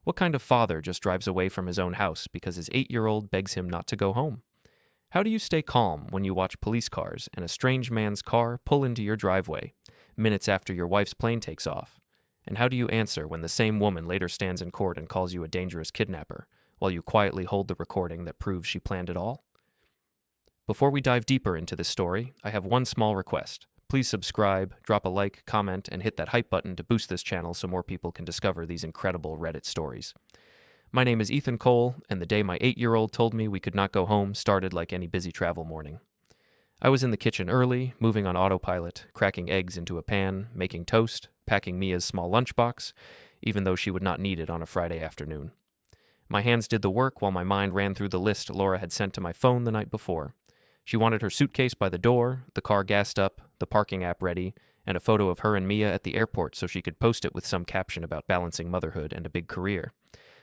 What kind of father just drives away from his own house because his 8-year-old begs him not to go home? How do you stay calm when you watch police cars and a strange man's car pull into your driveway minutes after your wife's plane takes off? And how do you answer when the same woman later stands in court and calls you a dangerous kidnapper, while you quietly hold the recording that proves she planned it all? Before we dive deeper into this story, I have one small request. Please subscribe, drop a like, comment, and hit that hype button to boost this channel so more people can discover these incredible Reddit stories. My name is Ethan Cole, and the day my 8-year-old told me we could not go home started like any busy travel morning. I was in the kitchen early, moving on autopilot, cracking eggs into a pan, making toast, packing Mia's small lunchbox, even though she would not need it on a Friday afternoon. My hands did the work while my mind ran through the list Laura had sent to my phone the night before. She wanted her suitcase by the door, the car gassed up, the parking app ready, and a photo of her and Mia at the airport so she could post it with some caption about balancing motherhood and a big career.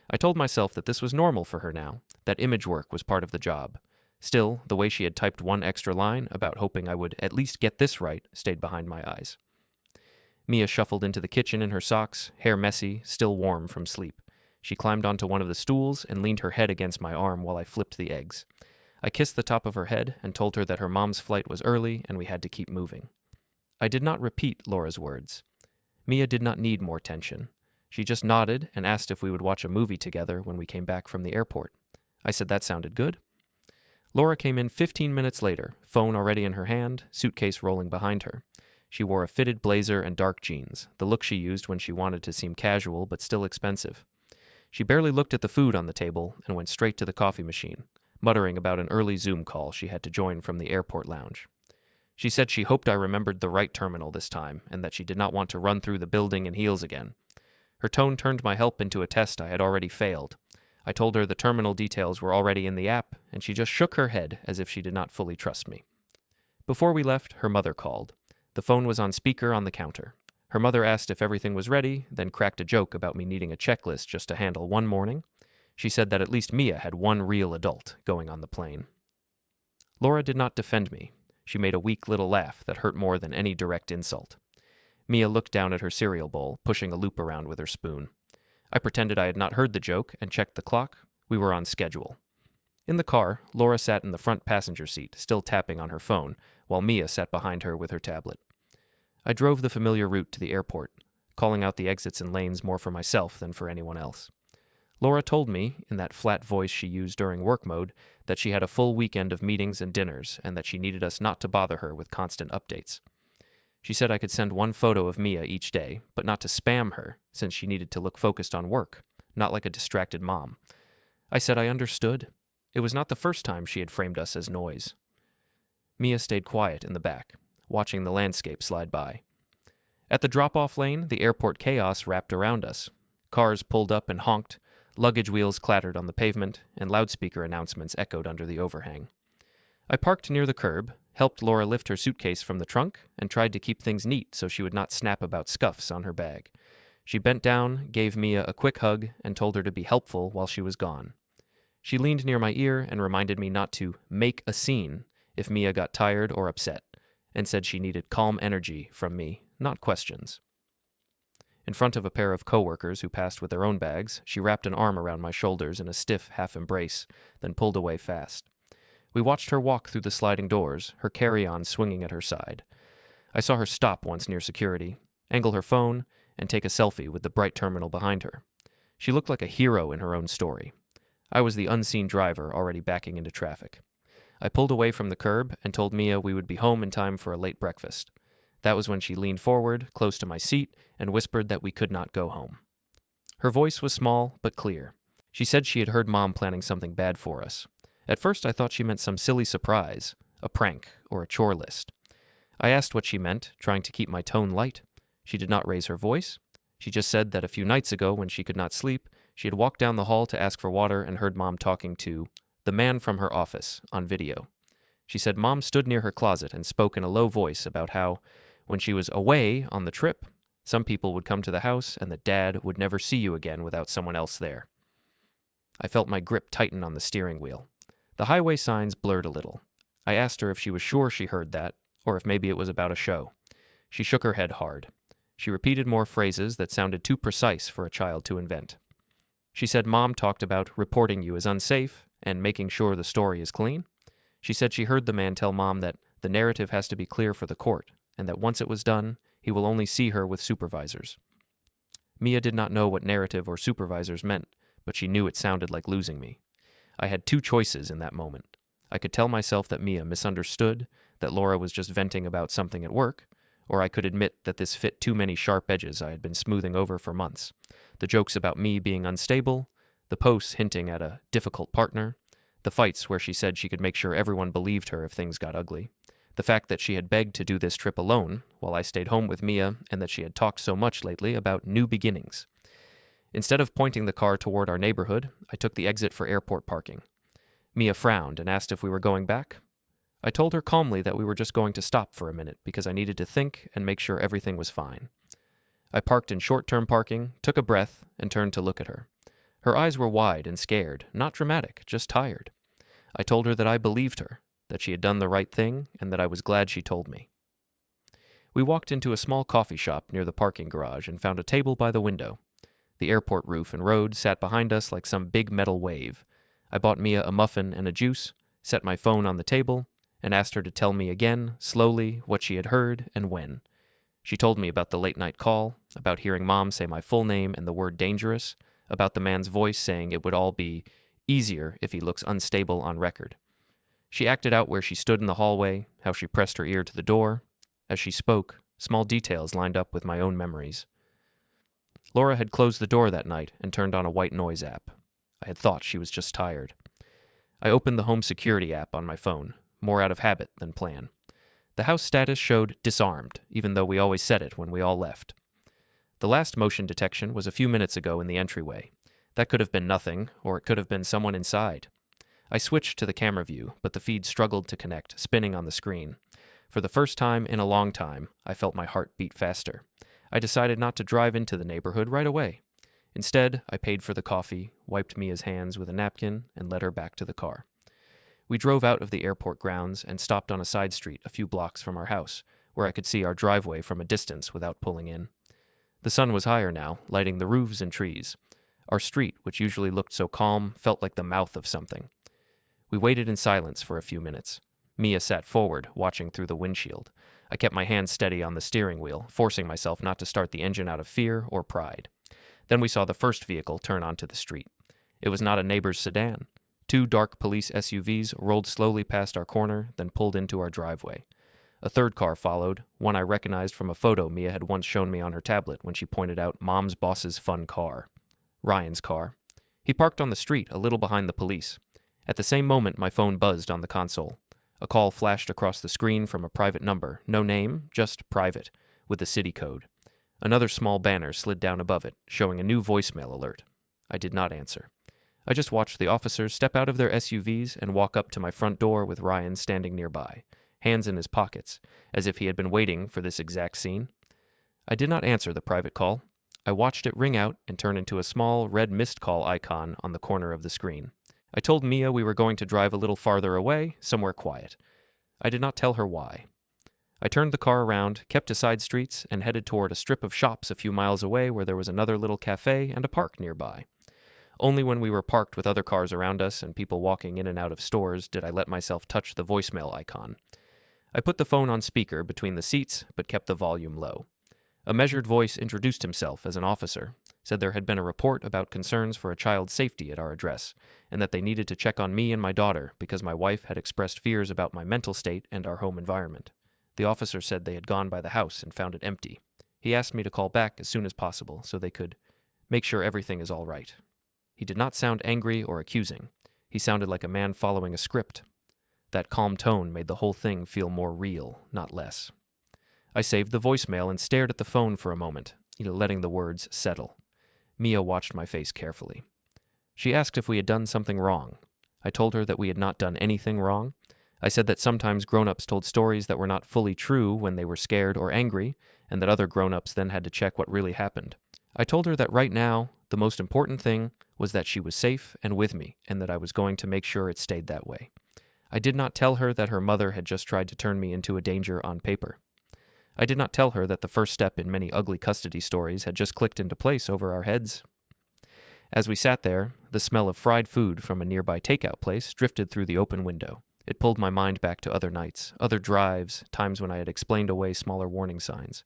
I told myself that this was normal for her now, that image work was part of the job. Still, the way she had typed one extra line about hoping I would at least get this right stayed behind my eyes. Mia shuffled into the kitchen in her socks, hair messy, still warm from sleep. She climbed onto one of the stools and leaned her head against my arm while I flipped the eggs. I kissed the top of her head and told her that her mom's flight was early and we had to keep moving. I did not repeat Laura's words. Mia did not need more tension. She just nodded and asked if we would watch a movie together when we came back from the airport. I said that sounded good. Laura came in 15 minutes later, phone already in her hand, suitcase rolling behind her. She wore a fitted blazer and dark jeans, the look she used when she wanted to seem casual but still expensive. She barely looked at the food on the table and went straight to the coffee machine, muttering about an early Zoom call she had to join from the airport lounge. She said she hoped I remembered the right terminal this time and that she did not want to run through the building in heels again. Her tone turned my help into a test I had already failed. I told her the terminal details were already in the app, and she just shook her head as if she did not fully trust me. Before we left, her mother called. The phone was on speaker on the counter. Her mother asked if everything was ready, then cracked a joke about me needing a checklist just to handle one morning. She said that at least Mia had one real adult going on the plane. Laura did not defend me. She made a weak little laugh that hurt more than any direct insult. Mia looked down at her cereal bowl, pushing a loop around with her spoon. I pretended I had not heard the joke and checked the clock. We were on schedule. In the car, Laura sat in the front passenger seat, still tapping on her phone, while Mia sat behind her with her tablet. I drove the familiar route to the airport, calling out the exits and lanes more for myself than for anyone else. Laura told me, in that flat voice she used during work mode, that she had a full weekend of meetings and dinners and that she needed us not to bother her with constant updates. She said I could send one photo of Mia each day, but not to spam her, since she needed to look focused on work, not like a distracted mom. I said I understood. It was not the first time she had framed us as noise. Mia stayed quiet in the back, watching the landscape slide by. At the drop-off lane, the airport chaos wrapped around us. Cars pulled up and honked, luggage wheels clattered on the pavement, and loudspeaker announcements echoed under the overhang. I parked near the curb, helped Laura lift her suitcase from the trunk, and tried to keep things neat so she would not snap about scuffs on her bag. She bent down, gave Mia a quick hug, and told her to be helpful while she was gone. She leaned near my ear and reminded me not to make a scene if Mia got tired or upset, and said she needed calm energy from me, not questions. In front of a pair of coworkers who passed with their own bags, she wrapped an arm around my shoulders in a stiff half-embrace, then pulled away fast. We watched her walk through the sliding doors, her carry-on swinging at her side. I saw her stop once near security, angle her phone, and take a selfie with the bright terminal behind her. She looked like a hero in her own story. I was the unseen driver already backing into traffic. I pulled away from the curb and told Mia we would be home in time for a late breakfast. That was when she leaned forward, close to my seat, and whispered that we could not go home. Her voice was small but clear. She said she had heard Mom planning something bad for us. At first I thought she meant some silly surprise, a prank, or a chore list. I asked what she meant, trying to keep my tone light. She did not raise her voice. She just said that a few nights ago, when she could not sleep, she had walked down the hall to ask for water and heard Mom talking to the man from her office on video. She said Mom stood near her closet and spoke in a low voice about how, when she was away on the trip, some people would come to the house and that Dad would never see you again without someone else there. I felt my grip tighten on the steering wheel. The highway signs blurred a little. I asked her if she was sure she heard that, or if maybe it was about a show. She shook her head hard. She repeated more phrases that sounded too precise for a child to invent. She said Mom talked about reporting you as unsafe and making sure the story is clean. She said she heard the man tell Mom that the narrative has to be clear for the court, and that once it was done, he will only see her with supervisors. Mia did not know what narrative or supervisors meant, but she knew it sounded like losing me. I had two choices in that moment. I could tell myself that Mia misunderstood, that Laura was just venting about something at work, or I could admit that this fit too many sharp edges I had been smoothing over for months. The jokes about me being unstable, the posts hinting at a difficult partner, the fights where she said she could make sure everyone believed her if things got ugly, the fact that she had begged to do this trip alone while I stayed home with Mia, and that she had talked so much lately about new beginnings. Instead of pointing the car toward our neighborhood, I took the exit for airport parking. Mia frowned and asked if we were going back. I told her calmly that we were just going to stop for a minute because I needed to think and make sure everything was fine. I parked in short-term parking, took a breath, and turned to look at her. Her eyes were wide and scared, not dramatic, just tired. I told her that I believed her, that she had done the right thing, and that I was glad she told me. We walked into a small coffee shop near the parking garage and found a table by the window. The airport roof and road sat behind us like some big metal wave. I bought Mia a muffin and a juice, set my phone on the table, and asked her to tell me again, slowly, what she had heard and when. She told me about the late-night call, about hearing Mom say my full name and the word dangerous, about the man's voice saying it would all be easier if he looks unstable on record. She acted out where she stood in the hallway, how she pressed her ear to the door. As she spoke, small details lined up with my own memories. Laura had closed the door that night and turned on a white noise app. I had thought she was just tired. I opened the home security app on my phone, more out of habit than plan. The house status showed disarmed, even though we always said it when we all left. The last motion detection was a few minutes ago in the entryway. That could have been nothing, or it could have been someone inside. I switched to the camera view, but the feed struggled to connect, spinning on the screen. For the first time in a long time, I felt my heart beat faster. I decided not to drive into the neighborhood right away. Instead, I paid for the coffee, wiped Mia's hands with a napkin, and led her back to the car. We drove out of the airport grounds and stopped on a side street a few blocks from our house, where I could see our driveway from a distance without pulling in. The sun was higher now, lighting the roofs and trees. Our street, which usually looked so calm, felt like the mouth of something. We waited in silence for a few minutes. Mia sat forward, watching through the windshield. I kept my hands steady on the steering wheel, forcing myself not to start the engine out of fear or pride. Then we saw the first vehicle turn onto the street. It was not a neighbor's sedan. Two dark police SUVs rolled slowly past our corner, then pulled into our driveway. A third car followed, one I recognized from a photo Mia had once shown me on her tablet when she pointed out Mom's boss's fun car. Ryan's car. He parked on the street, a little behind the police. At the same moment, my phone buzzed on the console. A call flashed across the screen from a private number, no name, just private, with the city code. Another small banner slid down above it, showing a new voicemail alert. I did not answer. I just watched the officers step out of their SUVs and walk up to my front door with Ryan standing nearby, hands in his pockets, as if he had been waiting for this exact scene. I did not answer the private call. I watched it ring out and turn into a small red missed call icon on the corner of the screen. I told Mia we were going to drive a little farther away, somewhere quiet. I did not tell her why. I turned the car around, kept to side streets, and headed toward a strip of shops a few miles away where there was another little cafe and a park nearby. Only when we were parked with other cars around us and people walking in and out of stores did I let myself touch the voicemail icon. I put the phone on speaker between the seats, but kept the volume low. A measured voice introduced himself as an officer, said there had been a report about concerns for a child's safety at our address, and that they needed to check on me and my daughter because my wife had expressed fears about my mental state and our home environment. The officer said they had gone by the house and found it empty. He asked me to call back as soon as possible so they could make sure everything is all right. He did not sound angry or accusing. He sounded like a man following a script. That calm tone made the whole thing feel more real, not less. I saved the voicemail and stared at the phone for a moment, letting the words settle. Mia watched my face carefully. She asked if we had done something wrong. I told her that we had not done anything wrong. I said that sometimes grown-ups told stories that were not fully true when they were scared or angry, and that other grown-ups then had to check what really happened. I told her that right now, the most important thing was that she was safe and with me, and that I was going to make sure it stayed that way. I did not tell her that her mother had just tried to turn me into a danger on paper. I did not tell her that the first step in many ugly custody stories had just clicked into place over our heads. As we sat there, the smell of fried food from a nearby takeout place drifted through the open window. It pulled my mind back to other nights, other drives, times when I had explained away smaller warning signs.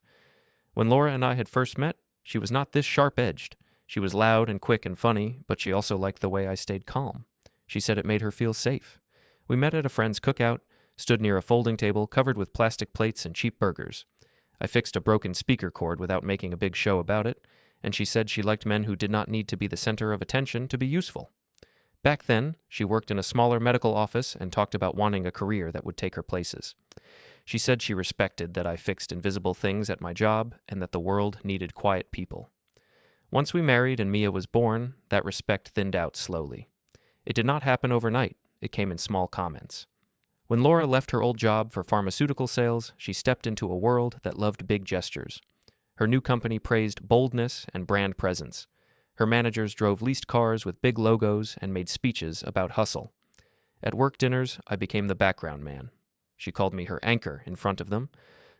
When Laura and I had first met, she was not this sharp-edged. She was loud and quick and funny, but she also liked the way I stayed calm. She said it made her feel safe. We met at a friend's cookout, stood near a folding table covered with plastic plates and cheap burgers. I fixed a broken speaker cord without making a big show about it, and she said she liked men who did not need to be the center of attention to be useful. Back then, she worked in a smaller medical office and talked about wanting a career that would take her places. She said she respected that I fixed invisible things at my job and that the world needed quiet people. Once we married and Mia was born, that respect thinned out slowly. It did not happen overnight. It came in small comments. When Laura left her old job for pharmaceutical sales, she stepped into a world that loved big gestures. Her new company praised boldness and brand presence. Her managers drove leased cars with big logos and made speeches about hustle. At work dinners, I became the background man. She called me her anchor in front of them,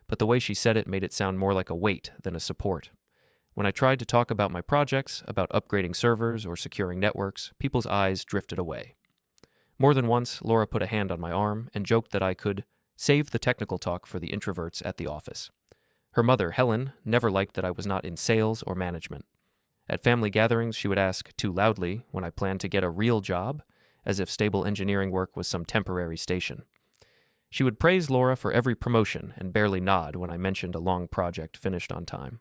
but the way she said it made it sound more like a weight than a support. When I tried to talk about my projects, about upgrading servers or securing networks, people's eyes drifted away. More than once, Laura put a hand on my arm and joked that I could save the technical talk for the introverts at the office. Her mother, Helen, never liked that I was not in sales or management. At family gatherings, she would ask, too loudly, when I planned to get a real job, as if stable engineering work was some temporary station. She would praise Laura for every promotion and barely nod when I mentioned a long project finished on time.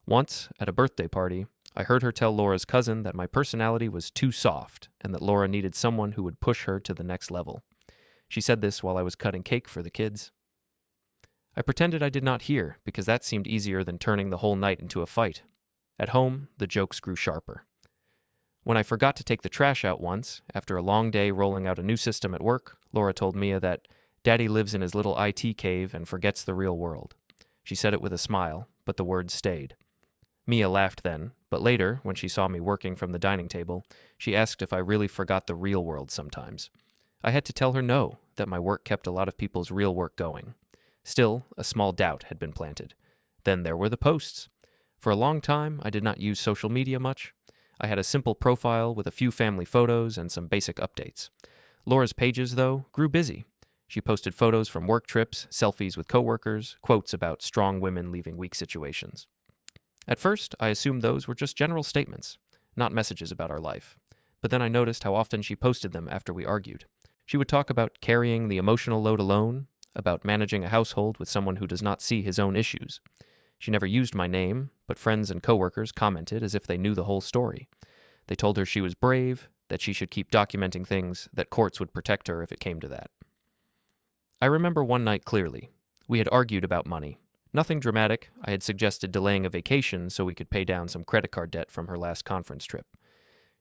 Once, at a birthday party, I heard her tell Laura's cousin that my personality was too soft and that Laura needed someone who would push her to the next level. She said this while I was cutting cake for the kids. I pretended I did not hear because that seemed easier than turning the whole night into a fight. At home, the jokes grew sharper. When I forgot to take the trash out once, after a long day rolling out a new system at work, Laura told Mia that Daddy lives in his little IT cave and forgets the real world. She said it with a smile, but the words stayed. Mia laughed then, but later, when she saw me working from the dining table, she asked if I really forgot the real world sometimes. I had to tell her no, that my work kept a lot of people's real work going. Still, a small doubt had been planted. Then there were the posts. For a long time, I did not use social media much. I had a simple profile with a few family photos and some basic updates. Laura's pages, though, grew busy. She posted photos from work trips, selfies with coworkers, quotes about strong women leaving weak situations. At first, I assumed those were just general statements, not messages about our life. But then I noticed how often she posted them after we argued. She would talk about carrying the emotional load alone, about managing a household with someone who does not see his own issues. She never used my name, but friends and coworkers commented as if they knew the whole story. They told her she was brave, that she should keep documenting things, that courts would protect her if it came to that. I remember one night clearly. We had argued about money. Nothing dramatic. I had suggested delaying a vacation so we could pay down some credit card debt from her last conference trip.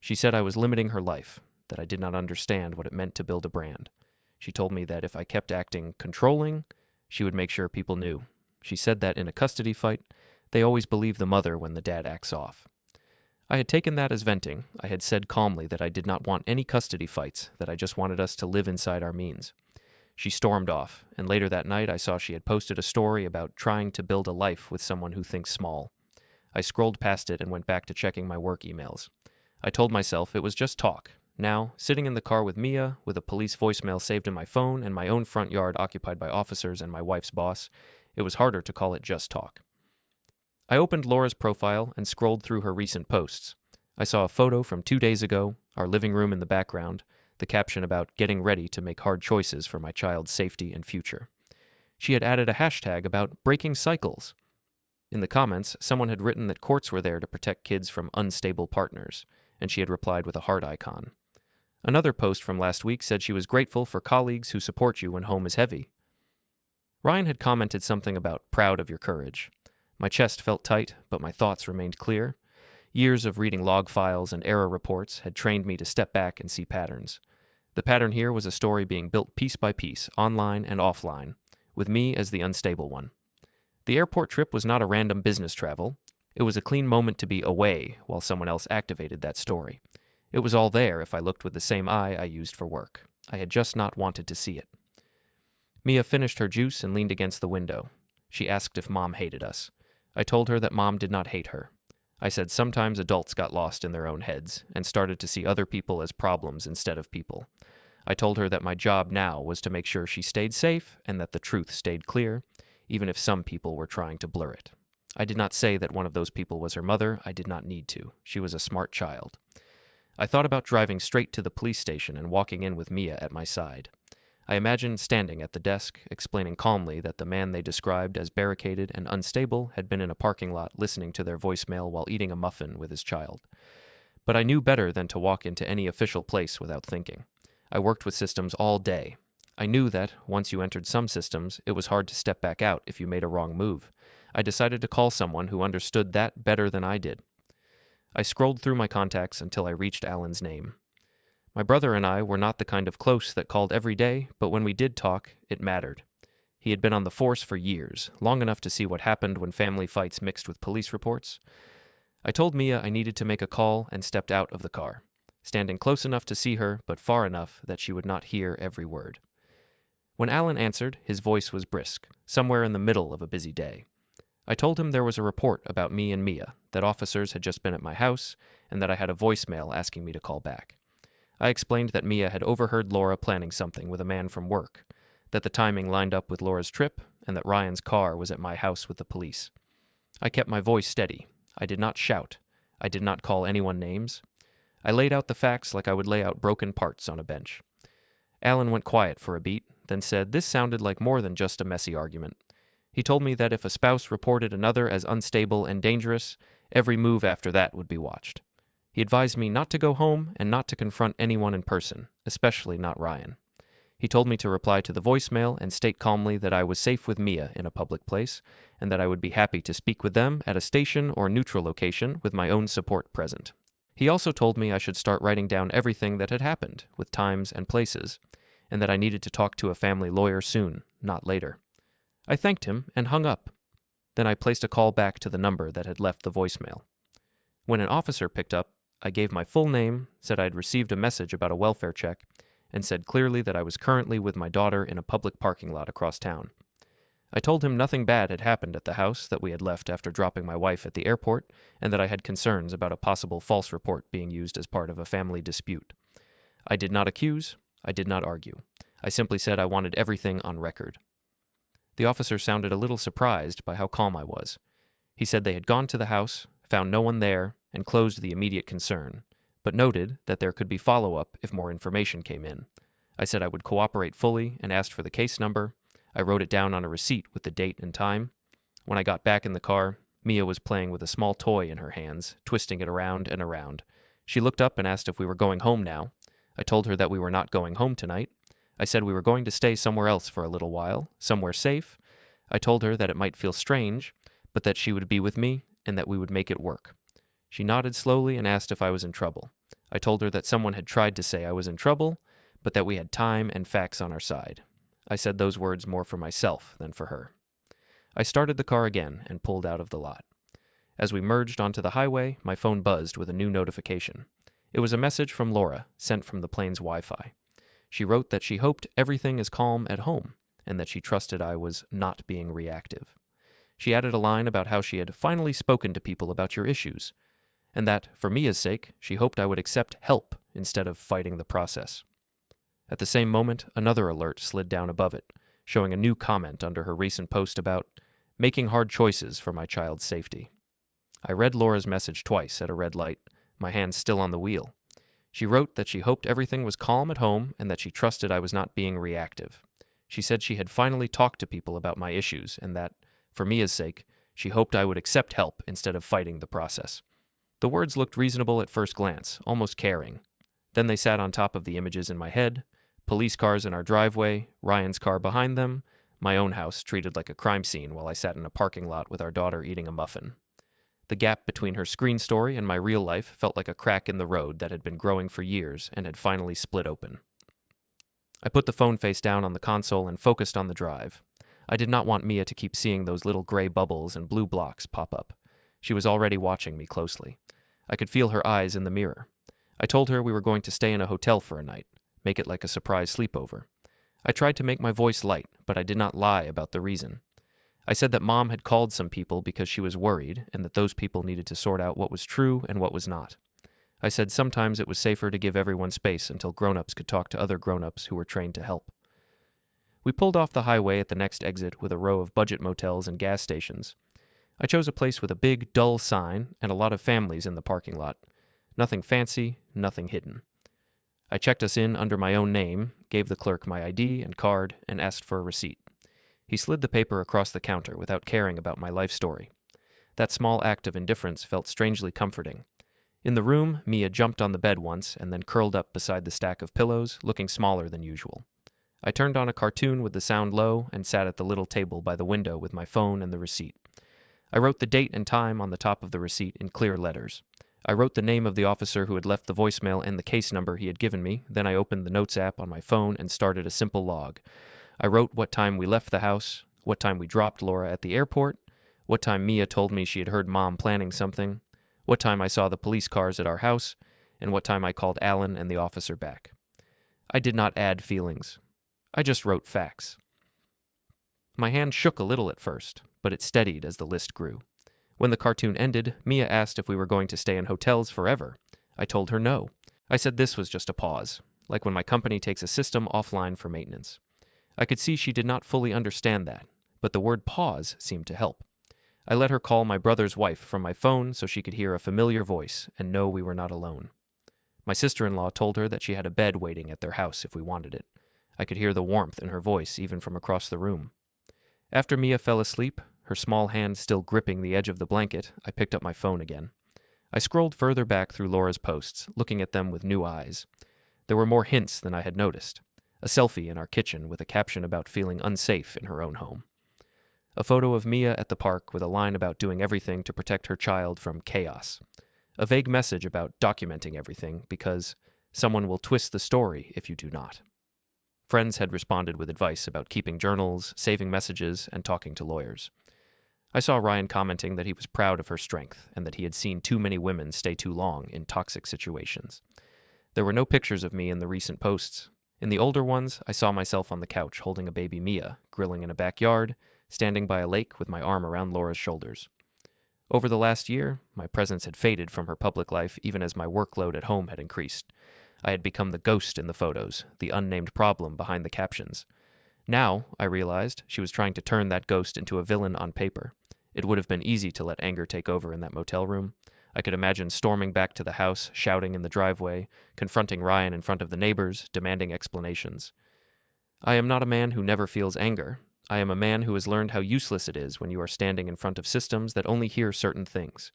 She said I was limiting her life, that I did not understand what it meant to build a brand. She told me that if I kept acting controlling, she would make sure people knew. She said that in a custody fight, they always believe the mother when the dad acts off. I had taken that as venting. I had said calmly that I did not want any custody fights, that I just wanted us to live inside our means. She stormed off, and later that night I saw she had posted a story about trying to build a life with someone who thinks small. I scrolled past it and went back to checking my work emails. I told myself it was just talk. Now, sitting in the car with Mia, with a police voicemail saved in my phone and my own front yard occupied by officers and my wife's boss, it was harder to call it just talk. I opened Laura's profile and scrolled through her recent posts. I saw a photo from 2 days ago, our living room in the background, the caption about getting ready to make hard choices for my child's safety and future. She had added a hashtag about breaking cycles. In the comments, someone had written that courts were there to protect kids from unstable partners, and she had replied with a heart icon. Another post from last week said she was grateful for colleagues who support you when home is heavy. Ryan had commented something about proud of your courage. My chest felt tight, but my thoughts remained clear. Years of reading log files and error reports had trained me to step back and see patterns. The pattern here was a story being built piece by piece, online and offline, with me as the unstable one. The airport trip was not a random business travel. It was a clean moment to be away while someone else activated that story. It was all there if I looked with the same eye I used for work. I had just not wanted to see it. Mia finished her juice and leaned against the window. She asked if Mom hated us. I told her that Mom did not hate her. I said sometimes adults got lost in their own heads and started to see other people as problems instead of people. I told her that my job now was to make sure she stayed safe and that the truth stayed clear, even if some people were trying to blur it. I did not say that one of those people was her mother. I did not need to. She was a smart child. I thought about driving straight to the police station and walking in with Mia at my side. I imagined standing at the desk, explaining calmly that the man they described as barricaded and unstable had been in a parking lot listening to their voicemail while eating a muffin with his child. But I knew better than to walk into any official place without thinking. I worked with systems all day. I knew that, once you entered some systems, it was hard to step back out if you made a wrong move. I decided to call someone who understood that better than I did. I scrolled through my contacts until I reached Alan's name. My brother and I were not the kind of close that called every day, but when we did talk, it mattered. He had been on the force for years, long enough to see what happened when family fights mixed with police reports. I told Mia I needed to make a call and stepped out of the car, standing close enough to see her, but far enough that she would not hear every word. When Alan answered, his voice was brisk, somewhere in the middle of a busy day. I told him there was a report about me and Mia, that officers had just been at my house, and that I had a voicemail asking me to call back. I explained that Mia had overheard Laura planning something with a man from work, that the timing lined up with Laura's trip, and that Ryan's car was at my house with the police. I kept my voice steady. I did not shout. I did not call anyone names. I laid out the facts like I would lay out broken parts on a bench. Alan went quiet for a beat, then said this sounded like more than just a messy argument. He told me that if a spouse reported another as unstable and dangerous, every move after that would be watched. He advised me not to go home and not to confront anyone in person, especially not Ryan. He told me to reply to the voicemail and state calmly that I was safe with Mia in a public place, and that I would be happy to speak with them at a station or neutral location with my own support present. He also told me I should start writing down everything that had happened, with times and places, and that I needed to talk to a family lawyer soon, not later. I thanked him and hung up. Then I placed a call back to the number that had left the voicemail. When an officer picked up, I gave my full name, said I had received a message about a welfare check, and said clearly that I was currently with my daughter in a public parking lot across town. I told him nothing bad had happened at the house that we had left after dropping my wife at the airport, and that I had concerns about a possible false report being used as part of a family dispute. I did not accuse. I did not argue. I simply said I wanted everything on record. The officer sounded a little surprised by how calm I was. He said they had gone to the house, found no one there, and closed the immediate concern, but noted that there could be follow-up if more information came in. I said I would cooperate fully and asked for the case number. I wrote it down on a receipt with the date and time. When I got back in the car, Mia was playing with a small toy in her hands, twisting it around and around. She looked up and asked if we were going home now. I told her that we were not going home tonight. I said we were going to stay somewhere else for a little while, somewhere safe. I told her that it might feel strange, but that she would be with me and that we would make it work. She nodded slowly and asked if I was in trouble. I told her that someone had tried to say I was in trouble, but that we had time and facts on our side. I said those words more for myself than for her. I started the car again and pulled out of the lot. As we merged onto the highway, my phone buzzed with a new notification. It was a message from Laura, sent from the plane's Wi-Fi. She wrote that she hoped everything is calm at home, and that she trusted I was not being reactive. She added a line about how she had finally spoken to people about your issues, and that, for Mia's sake, she hoped I would accept help instead of fighting the process. At the same moment, another alert slid down above it, showing a new comment under her recent post about making hard choices for my child's safety. I read Laura's message twice at a red light, my hand still on the wheel. She wrote that she hoped everything was calm at home and that she trusted I was not being reactive. She said she had finally talked to people about my issues and that, for Mia's sake, she hoped I would accept help instead of fighting the process. The words looked reasonable at first glance, almost caring. Then they sat on top of the images in my head, police cars in our driveway, Ryan's car behind them, my own house treated like a crime scene while I sat in a parking lot with our daughter eating a muffin. The gap between her screen story and my real life felt like a crack in the road that had been growing for years and had finally split open. I put the phone face down on the console and focused on the drive. I did not want Mia to keep seeing those little gray bubbles and blue blocks pop up. She was already watching me closely. I could feel her eyes in the mirror. I told her we were going to stay in a hotel for a night, make it like a surprise sleepover. I tried to make my voice light, but I did not lie about the reason. I said that Mom had called some people because she was worried and that those people needed to sort out what was true and what was not. I said sometimes it was safer to give everyone space until grown-ups could talk to other grown-ups who were trained to help. We pulled off the highway at the next exit with a row of budget motels and gas stations. I chose a place with a big, dull sign and a lot of families in the parking lot. Nothing fancy, nothing hidden. I checked us in under my own name, gave the clerk my ID and card, and asked for a receipt. He slid the paper across the counter without caring about my life story. That small act of indifference felt strangely comforting. In the room, Mia jumped on the bed once and then curled up beside the stack of pillows, looking smaller than usual. I turned on a cartoon with the sound low and sat at the little table by the window with my phone and the receipt. I wrote the date and time on the top of the receipt in clear letters. I wrote the name of the officer who had left the voicemail and the case number he had given me. Then I opened the Notes app on my phone and started a simple log. I wrote what time we left the house, what time we dropped Laura at the airport, what time Mia told me she had heard Mom planning something, what time I saw the police cars at our house, and what time I called Alan and the officer back. I did not add feelings. I just wrote facts. My hand shook a little at first, but it steadied as the list grew. When the cartoon ended, Mia asked if we were going to stay in hotels forever. I told her no. I said this was just a pause, like when my company takes a system offline for maintenance. I could see she did not fully understand that, but the word pause seemed to help. I let her call my brother's wife from my phone so she could hear a familiar voice and know we were not alone. My sister-in-law told her that she had a bed waiting at their house if we wanted it. I could hear the warmth in her voice even from across the room. After Mia fell asleep, her small hand still gripping the edge of the blanket, I picked up my phone again. I scrolled further back through Laura's posts, looking at them with new eyes. There were more hints than I had noticed. A selfie in our kitchen with a caption about feeling unsafe in her own home. A photo of Mia at the park with a line about doing everything to protect her child from chaos. A vague message about documenting everything because someone will twist the story if you do not. Friends had responded with advice about keeping journals, saving messages, and talking to lawyers. I saw Ryan commenting that he was proud of her strength and that he had seen too many women stay too long in toxic situations. There were no pictures of me in the recent posts. In the older ones, I saw myself on the couch holding a baby Mia, grilling in a backyard, standing by a lake with my arm around Laura's shoulders. Over the last year, my presence had faded from her public life even as my workload at home had increased. I had become the ghost in the photos, the unnamed problem behind the captions. Now, I realized, she was trying to turn that ghost into a villain on paper. It would have been easy to let anger take over in that motel room. I could imagine storming back to the house, shouting in the driveway, confronting Ryan in front of the neighbors, demanding explanations. I am not a man who never feels anger. I am a man who has learned how useless it is when you are standing in front of systems that only hear certain things.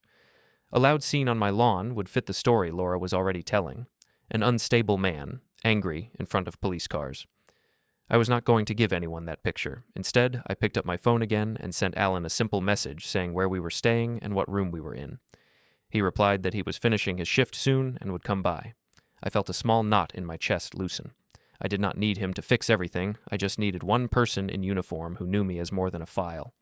A loud scene on my lawn would fit the story Laura was already telling. An unstable man, angry, in front of police cars. I was not going to give anyone that picture. Instead, I picked up my phone again and sent Alan a simple message saying where we were staying and what room we were in. He replied that he was finishing his shift soon and would come by. I felt a small knot in my chest loosen. I did not need him to fix everything. I just needed one person in uniform who knew me as more than a file.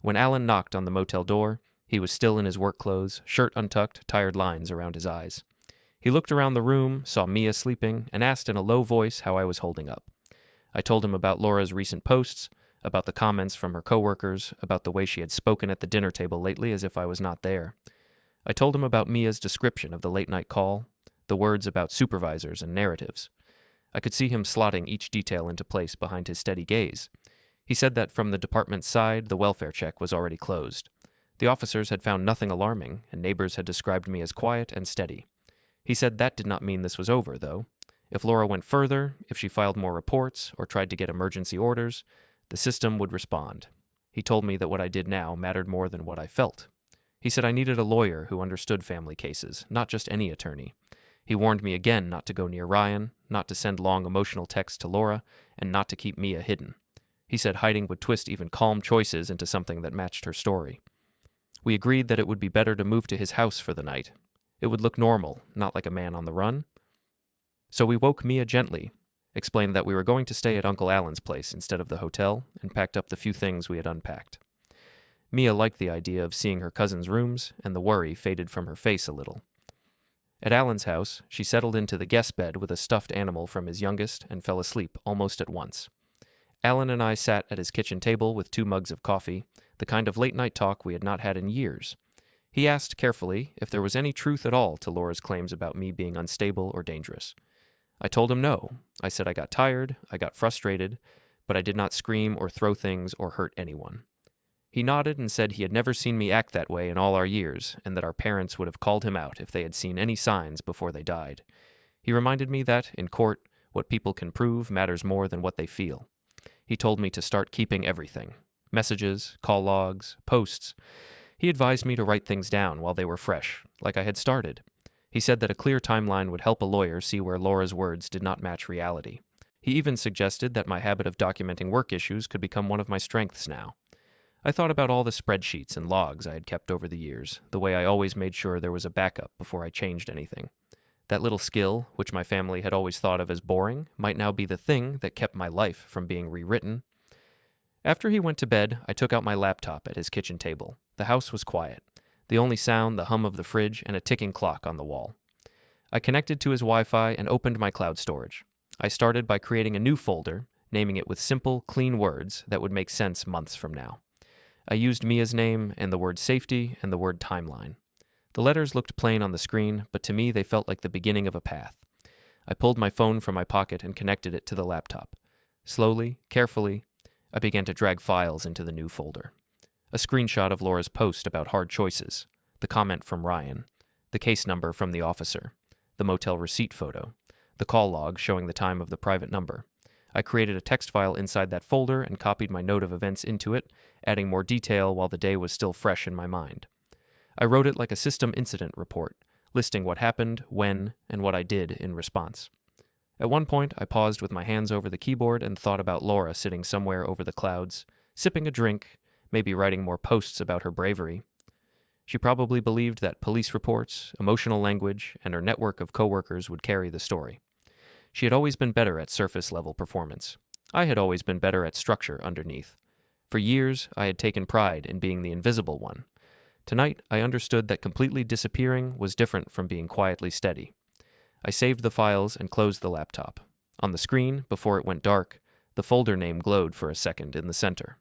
When Alan knocked on the motel door, he was still in his work clothes, shirt untucked, tired lines around his eyes. He looked around the room, saw Mia sleeping, and asked in a low voice how I was holding up. I told him about Laura's recent posts, about the comments from her coworkers, about the way she had spoken at the dinner table lately as if I was not there. I told him about Mia's description of the late-night call, the words about supervisors and narratives. I could see him slotting each detail into place behind his steady gaze. He said that from the department's side, the welfare check was already closed. The officers had found nothing alarming, and neighbors had described me as quiet and steady. He said that did not mean this was over, though. If Laura went further, if she filed more reports, or tried to get emergency orders, the system would respond. He told me that what I did now mattered more than what I felt. He said I needed a lawyer who understood family cases, not just any attorney. He warned me again not to go near Ryan, not to send long emotional texts to Laura, and not to keep Mia hidden. He said hiding would twist even calm choices into something that matched her story. We agreed that it would be better to move to his house for the night. It would look normal, not like a man on the run. So we woke Mia gently, explained that we were going to stay at Uncle Alan's place instead of the hotel, and packed up the few things we had unpacked. Mia liked the idea of seeing her cousin's rooms, and the worry faded from her face a little. At Alan's house, she settled into the guest bed with a stuffed animal from his youngest and fell asleep almost at once. Alan and I sat at his kitchen table with 2 mugs of coffee, the kind of late-night talk we had not had in years. He asked carefully if there was any truth at all to Laura's claims about me being unstable or dangerous. I told him no. I said I got tired, I got frustrated, but I did not scream or throw things or hurt anyone. He nodded and said he had never seen me act that way in all our years, and that our parents would have called him out if they had seen any signs before they died. He reminded me that, in court, what people can prove matters more than what they feel. He told me to start keeping everything: messages, call logs, posts. He advised me to write things down while they were fresh, like I had started. He said that a clear timeline would help a lawyer see where Laura's words did not match reality. He even suggested that my habit of documenting work issues could become one of my strengths now. I thought about all the spreadsheets and logs I had kept over the years, the way I always made sure there was a backup before I changed anything. That little skill, which my family had always thought of as boring, might now be the thing that kept my life from being rewritten. After he went to bed, I took out my laptop at his kitchen table. The house was quiet. The only sound, the hum of the fridge and a ticking clock on the wall. I connected to his Wi-Fi and opened my cloud storage. I started by creating a new folder, naming it with simple, clean words that would make sense months from now. I used Mia's name and the word safety and the word timeline. The letters looked plain on the screen, but to me they felt like the beginning of a path. I pulled my phone from my pocket and connected it to the laptop. Slowly, carefully, I began to drag files into the new folder. A screenshot of Laura's post about hard choices, the comment from Ryan, the case number from the officer, the motel receipt photo, the call log showing the time of the private number. I created a text file inside that folder and copied my note of events into it, adding more detail while the day was still fresh in my mind. I wrote it like a system incident report, listing what happened, when, and what I did in response. At one point, I paused with my hands over the keyboard and thought about Laura sitting somewhere over the clouds, sipping a drink, maybe writing more posts about her bravery. She probably believed that police reports, emotional language, and her network of coworkers would carry the story. She had always been better at surface-level performance. I had always been better at structure underneath. For years, I had taken pride in being the invisible one. Tonight, I understood that completely disappearing was different from being quietly steady. I saved the files and closed the laptop. On the screen, before it went dark, the folder name glowed for a second in the center.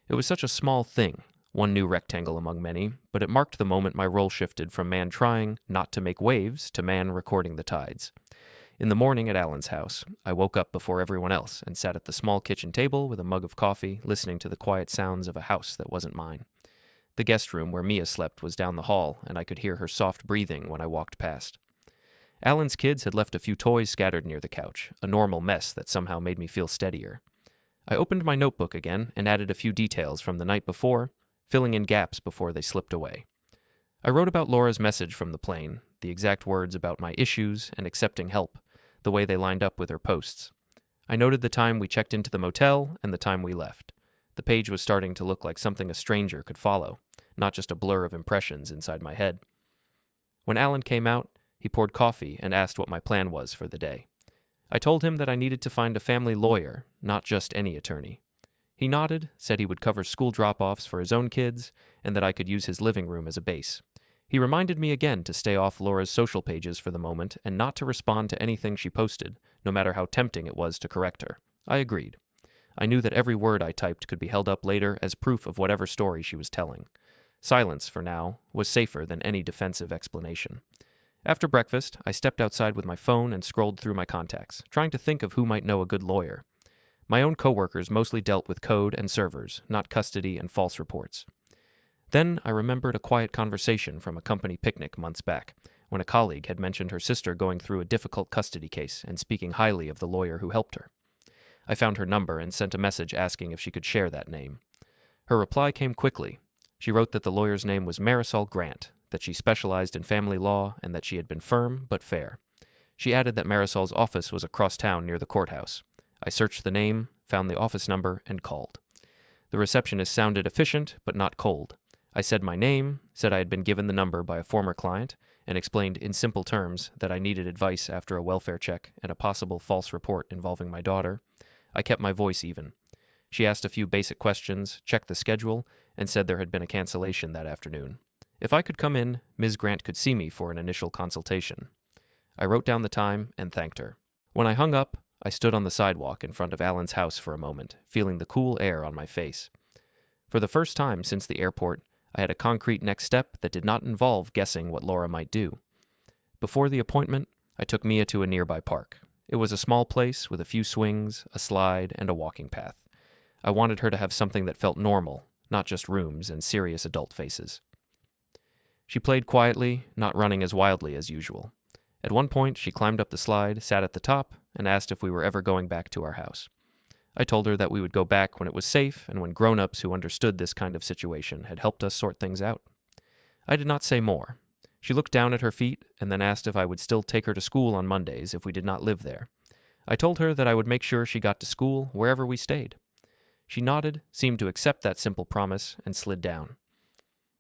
It was such a small thing, one new rectangle among many, but it marked the moment my role shifted from man trying not to make waves to man recording the tides. In the morning at Alan's house, I woke up before everyone else and sat at the small kitchen table with a mug of coffee, listening to the quiet sounds of a house that wasn't mine. The guest room where Mia slept was down the hall, and I could hear her soft breathing when I walked past. Alan's kids had left a few toys scattered near the couch, a normal mess that somehow made me feel steadier. I opened my notebook again and added a few details from the night before, filling in gaps before they slipped away. I wrote about Laura's message from the plane, the exact words about my issues and accepting help, the way they lined up with her posts. I noted the time we checked into the motel and the time we left. The page was starting to look like something a stranger could follow, not just a blur of impressions inside my head. When Alan came out, he poured coffee and asked what my plan was for the day. I told him that I needed to find a family lawyer, not just any attorney. He nodded, said he would cover school drop-offs for his own kids, and that I could use his living room as a base. He reminded me again to stay off Laura's social pages for the moment and not to respond to anything she posted, no matter how tempting it was to correct her. I agreed. I knew that every word I typed could be held up later as proof of whatever story she was telling. Silence, for now, was safer than any defensive explanation. After breakfast, I stepped outside with my phone and scrolled through my contacts, trying to think of who might know a good lawyer. My own coworkers mostly dealt with code and servers, not custody and false reports. Then I remembered a quiet conversation from a company picnic months back, when a colleague had mentioned her sister going through a difficult custody case and speaking highly of the lawyer who helped her. I found her number and sent a message asking if she could share that name. Her reply came quickly. She wrote that the lawyer's name was Marisol Grant, that she specialized in family law, and that she had been firm but fair. She added that Marisol's office was across town near the courthouse. I searched the name, found the office number, and called. The receptionist sounded efficient but not cold. I said my name, said I had been given the number by a former client, and explained in simple terms that I needed advice after a welfare check and a possible false report involving my daughter. I kept my voice even. She asked a few basic questions, checked the schedule, and said there had been a cancellation that afternoon. If I could come in, Ms. Grant could see me for an initial consultation. I wrote down the time and thanked her. When I hung up, I stood on the sidewalk in front of Alan's house for a moment, feeling the cool air on my face. For the first time since the airport, I had a concrete next step that did not involve guessing what Laura might do. Before the appointment, I took Mia to a nearby park. It was a small place with a few swings, a slide, and a walking path. I wanted her to have something that felt normal, not just rooms and serious adult faces. She played quietly, not running as wildly as usual. At one point, she climbed up the slide, sat at the top, and asked if we were ever going back to our house. I told her that we would go back when it was safe and when grown-ups who understood this kind of situation had helped us sort things out. I did not say more. She looked down at her feet and then asked if I would still take her to school on Mondays if we did not live there. I told her that I would make sure she got to school wherever we stayed. She nodded, seemed to accept that simple promise, and slid down.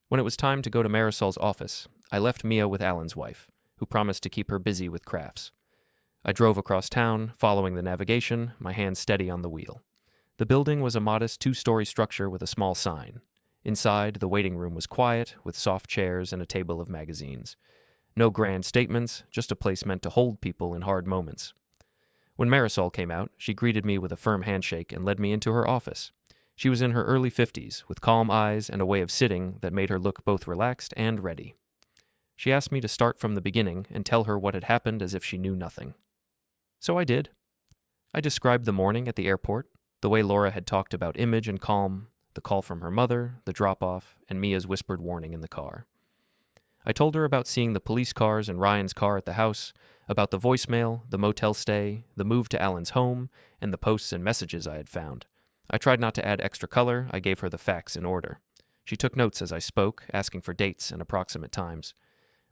When it was time to go to Marisol's office, I left Mia with Alan's wife, who promised to keep her busy with crafts. I drove across town, following the navigation, my hand steady on the wheel. The building was a modest 2-story structure with a small sign. Inside, the waiting room was quiet, with soft chairs and a table of magazines. No grand statements, just a place meant to hold people in hard moments. When Marisol came out, she greeted me with a firm handshake and led me into her office. She was in her early 50s, with calm eyes and a way of sitting that made her look both relaxed and ready. She asked me to start from the beginning and tell her what had happened as if she knew nothing. So I did. I described the morning at the airport, the way Laura had talked about image and calm, the call from her mother, the drop-off, and Mia's whispered warning in the car. I told her about seeing the police cars and Ryan's car at the house, about the voicemail, the motel stay, the move to Alan's home, and the posts and messages I had found. I tried not to add extra color. I gave her the facts in order. She took notes as I spoke, asking for dates and approximate times.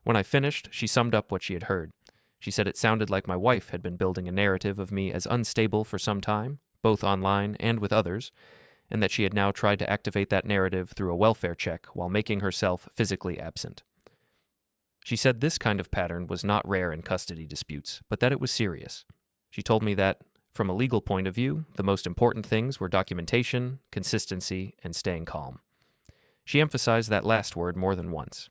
When I finished, she summed up what she had heard. She said it sounded like my wife had been building a narrative of me as unstable for some time, both online and with others, and that she had now tried to activate that narrative through a welfare check while making herself physically absent. She said this kind of pattern was not rare in custody disputes, but that it was serious. She told me that, from a legal point of view, the most important things were documentation, consistency, and staying calm. She emphasized that last word more than once.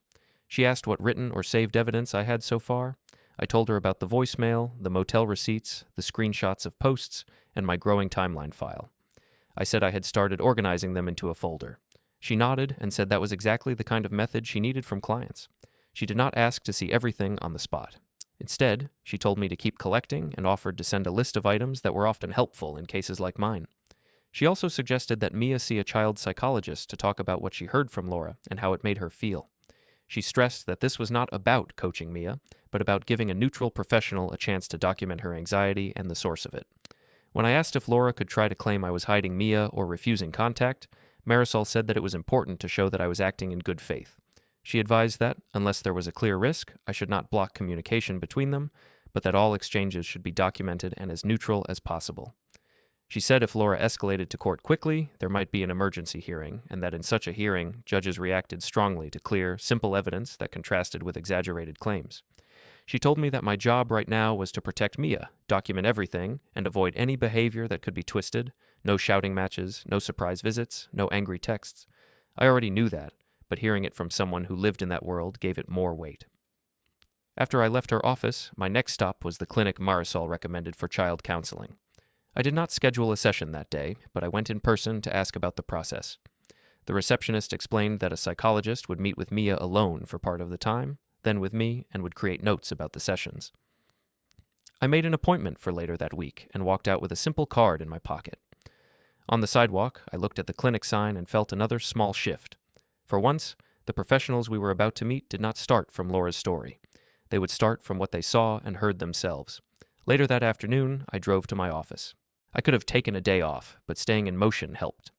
She asked what written or saved evidence I had so far. I told her about the voicemail, the motel receipts, the screenshots of posts, and my growing timeline file. I said I had started organizing them into a folder. She nodded and said that was exactly the kind of method she needed from clients. She did not ask to see everything on the spot. Instead, she told me to keep collecting and offered to send a list of items that were often helpful in cases like mine. She also suggested that Mia see a child psychologist to talk about what she heard from Laura and how it made her feel. She stressed that this was not about coaching Mia, but about giving a neutral professional a chance to document her anxiety and the source of it. When I asked if Laura could try to claim I was hiding Mia or refusing contact, Marisol said that it was important to show that I was acting in good faith. She advised that, unless there was a clear risk, I should not block communication between them, but that all exchanges should be documented and as neutral as possible. She said if Laura escalated to court quickly, there might be an emergency hearing, and that in such a hearing, judges reacted strongly to clear, simple evidence that contrasted with exaggerated claims. She told me that my job right now was to protect Mia, document everything, and avoid any behavior that could be twisted, no shouting matches, no surprise visits, no angry texts. I already knew that, but hearing it from someone who lived in that world gave it more weight. After I left her office, my next stop was the clinic Marisol recommended for child counseling. I did not schedule a session that day, but I went in person to ask about the process. The receptionist explained that a psychologist would meet with Mia alone for part of the time, then with me, and would create notes about the sessions. I made an appointment for later that week and walked out with a simple card in my pocket. On the sidewalk, I looked at the clinic sign and felt another small shift. For once, the professionals we were about to meet did not start from Laura's story. They would start from what they saw and heard themselves. Later that afternoon, I drove to my office. I could have taken a day off, but staying in motion helped.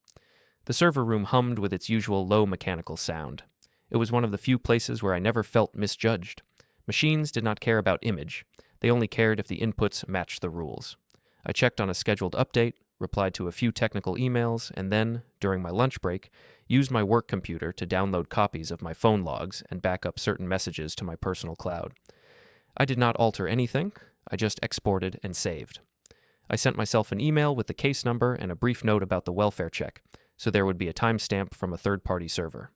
The server room hummed with its usual low mechanical sound. It was one of the few places where I never felt misjudged. Machines did not care about image. They only cared if the inputs matched the rules. I checked on a scheduled update, replied to a few technical emails, and then, during my lunch break, used my work computer to download copies of my phone logs and back up certain messages to my personal cloud. I did not alter anything. I just exported and saved. I sent myself an email with the case number and a brief note about the welfare check, so there would be a timestamp from a third-party server.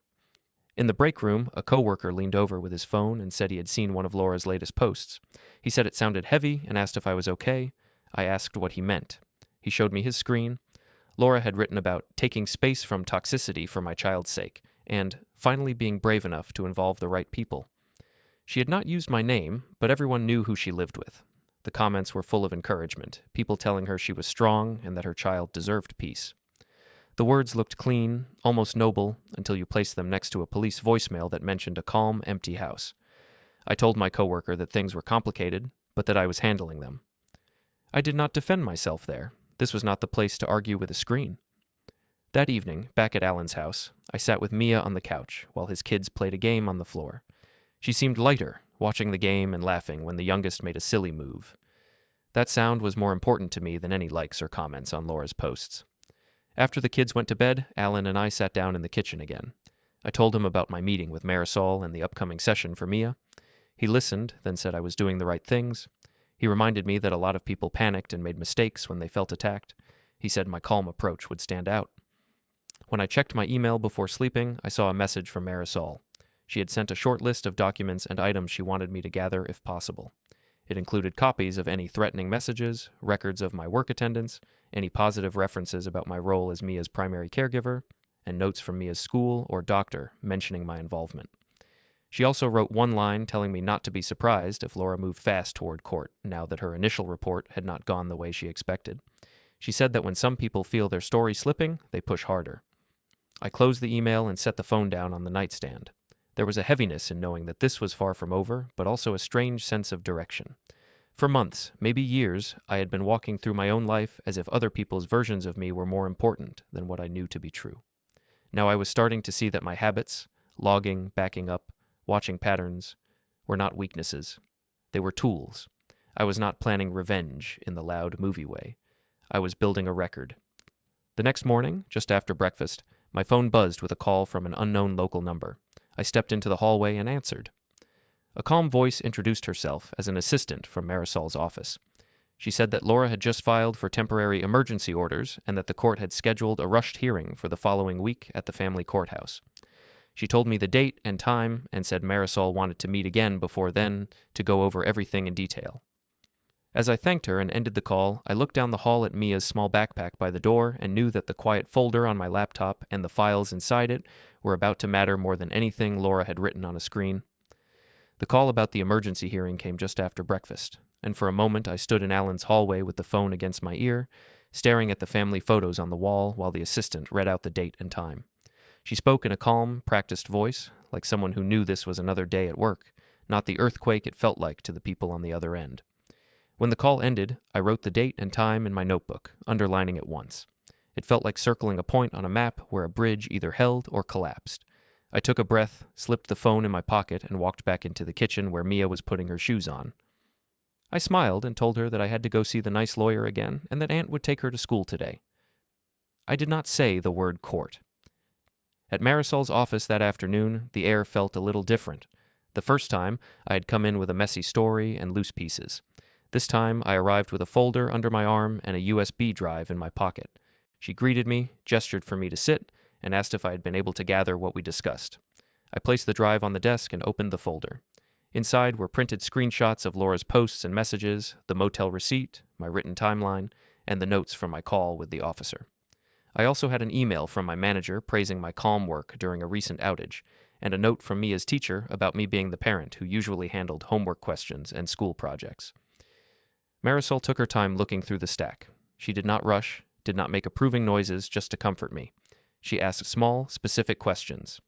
In the break room, a coworker leaned over with his phone and said he had seen one of Laura's latest posts. He said it sounded heavy and asked if I was okay. I asked what he meant. He showed me his screen. Laura had written about taking space from toxicity for my child's sake, and finally being brave enough to involve the right people. She had not used my name, but everyone knew who she lived with. The comments were full of encouragement, people telling her she was strong and that her child deserved peace. The words looked clean, almost noble, until you placed them next to a police voicemail that mentioned a calm, empty house. I told my coworker that things were complicated, but that I was handling them. I did not defend myself there. This was not the place to argue with a screen. That evening, back at Alan's house, I sat with Mia on the couch while his kids played a game on the floor. She seemed lighter, watching the game and laughing when the youngest made a silly move. That sound was more important to me than any likes or comments on Laura's posts. After the kids went to bed, Alan and I sat down in the kitchen again. I told him about my meeting with Marisol and the upcoming session for Mia. He listened, then said I was doing the right things. He reminded me that a lot of people panicked and made mistakes when they felt attacked. He said my calm approach would stand out. When I checked my email before sleeping, I saw a message from Marisol. She had sent a short list of documents and items she wanted me to gather if possible. It included copies of any threatening messages, records of my work attendance, any positive references about my role as Mia's primary caregiver, and notes from Mia's school or doctor mentioning my involvement. She also wrote one line telling me not to be surprised if Laura moved fast toward court now that her initial report had not gone the way she expected. She said that when some people feel their story slipping, they push harder. I closed the email and set the phone down on the nightstand. There was a heaviness in knowing that this was far from over, but also a strange sense of direction. For months, maybe years, I had been walking through my own life as if other people's versions of me were more important than what I knew to be true. Now I was starting to see that my habits, logging, backing up, watching patterns, were not weaknesses. They were tools. I was not planning revenge in the loud movie way. I was building a record. The next morning, just after breakfast, my phone buzzed with a call from an unknown local number. I stepped into the hallway and answered. A calm voice introduced herself as an assistant from Marisol's office. She said that Laura had just filed for temporary emergency orders and that the court had scheduled a rushed hearing for the following week at the family courthouse. She told me the date and time and said Marisol wanted to meet again before then to go over everything in detail. As I thanked her and ended the call, I looked down the hall at Mia's small backpack by the door and knew that the quiet folder on my laptop and the files inside it were about to matter more than anything Laura had written on a screen. The call about the emergency hearing came just after breakfast, and for a moment I stood in Alan's hallway with the phone against my ear, staring at the family photos on the wall while the assistant read out the date and time. She spoke in a calm, practiced voice, like someone who knew this was another day at work, not the earthquake it felt like to the people on the other end. When the call ended, I wrote the date and time in my notebook, underlining it once. It felt like circling a point on a map where a bridge either held or collapsed. I took a breath, slipped the phone in my pocket, and walked back into the kitchen where Mia was putting her shoes on. I smiled and told her that I had to go see the nice lawyer again and that Aunt would take her to school today. I did not say the word court. At Marisol's office that afternoon, the air felt a little different. The first time, I had come in with a messy story and loose pieces. This time, I arrived with a folder under my arm and a USB drive in my pocket. She greeted me, gestured for me to sit, and asked if I had been able to gather what we discussed. I placed the drive on the desk and opened the folder. Inside were printed screenshots of Laura's posts and messages, the motel receipt, my written timeline, and the notes from my call with the officer. I also had an email from my manager praising my calm work during a recent outage, and a note from Mia's teacher about me being the parent who usually handled homework questions and school projects. Marisol took her time looking through the stack. She did not rush, did not make approving noises just to comfort me. She asked small, specific questions.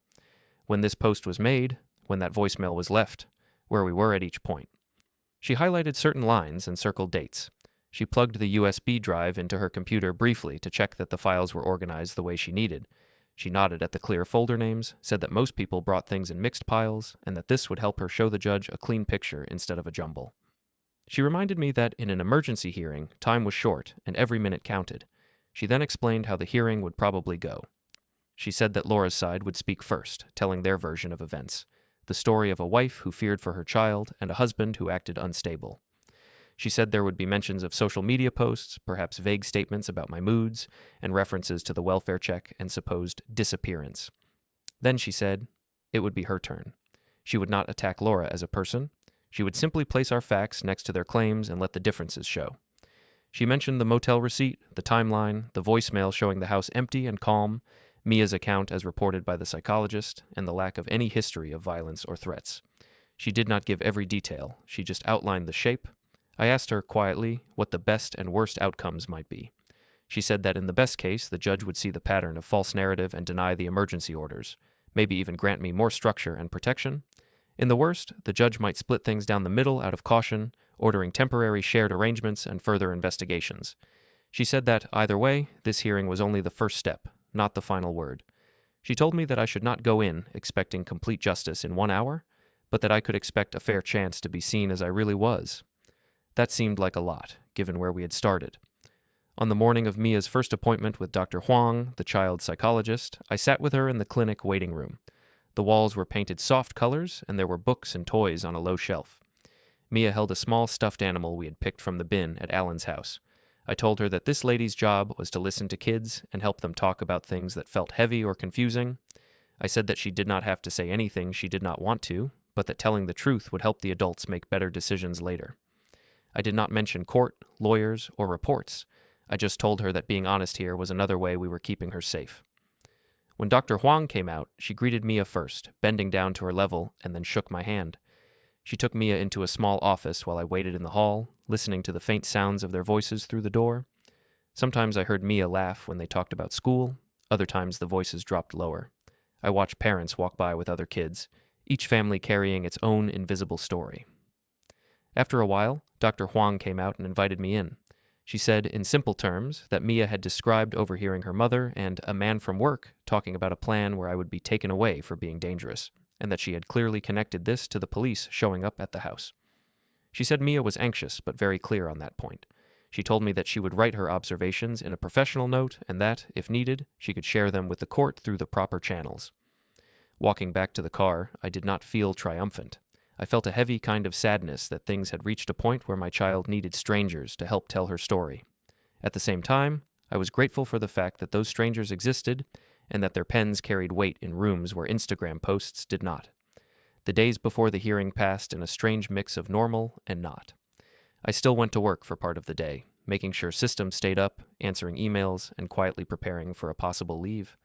When this post was made, when that voicemail was left, where we were at each point. She highlighted certain lines and circled dates. She plugged the USB drive into her computer briefly to check that the files were organized the way she needed. She nodded at the clear folder names, said that most people brought things in mixed piles, and that this would help her show the judge a clean picture instead of a jumble. She reminded me that in an emergency hearing, time was short and every minute counted. She then explained how the hearing would probably go. She said that Laura's side would speak first, telling their version of events, the story of a wife who feared for her child and a husband who acted unstable. She said there would be mentions of social media posts, perhaps vague statements about my moods, and references to the welfare check and supposed disappearance. Then she said it would be her turn. She would not attack Laura as a person. She would simply place our facts next to their claims and let the differences show. She mentioned the motel receipt, the timeline, the voicemail showing the house empty and calm, Mia's account as reported by the psychologist, and the lack of any history of violence or threats. She did not give every detail, she just outlined the shape. I asked her quietly what the best and worst outcomes might be. She said that in the best case, the judge would see the pattern of false narrative and deny the emergency orders, maybe even grant me more structure and protection. In the worst, the judge might split things down the middle out of caution, ordering temporary shared arrangements and further investigations. She said that, either way, this hearing was only the first step, not the final word. She told me that I should not go in expecting complete justice in 1 hour, but that I could expect a fair chance to be seen as I really was. That seemed like a lot, given where we had started. On the morning of Mia's first appointment with Dr. Huang, the child psychologist, I sat with her in the clinic waiting room. The walls were painted soft colors, and there were books and toys on a low shelf. Mia held a small stuffed animal we had picked from the bin at Alan's house. I told her that this lady's job was to listen to kids and help them talk about things that felt heavy or confusing. I said that she did not have to say anything she did not want to, but that telling the truth would help the adults make better decisions later. I did not mention court, lawyers, or reports. I just told her that being honest here was another way we were keeping her safe. When Dr. Huang came out, she greeted Mia first, bending down to her level, and then shook my hand. She took Mia into a small office while I waited in the hall, listening to the faint sounds of their voices through the door. Sometimes I heard Mia laugh when they talked about school, other times the voices dropped lower. I watched parents walk by with other kids, each family carrying its own invisible story. After a while, Dr. Huang came out and invited me in. She said, in simple terms, that Mia had described overhearing her mother and a man from work talking about a plan where I would be taken away for being dangerous, and that she had clearly connected this to the police showing up at the house. She said Mia was anxious, but very clear on that point. She told me that she would write her observations in a professional note and that, if needed, she could share them with the court through the proper channels. Walking back to the car, I did not feel triumphant. I felt a heavy kind of sadness that things had reached a point where my child needed strangers to help tell her story. At the same time, I was grateful for the fact that those strangers existed and that their pens carried weight in rooms where Instagram posts did not. The days before the hearing passed in a strange mix of normal and not. I still went to work for part of the day, making sure systems stayed up, answering emails, and quietly preparing for a possible leave.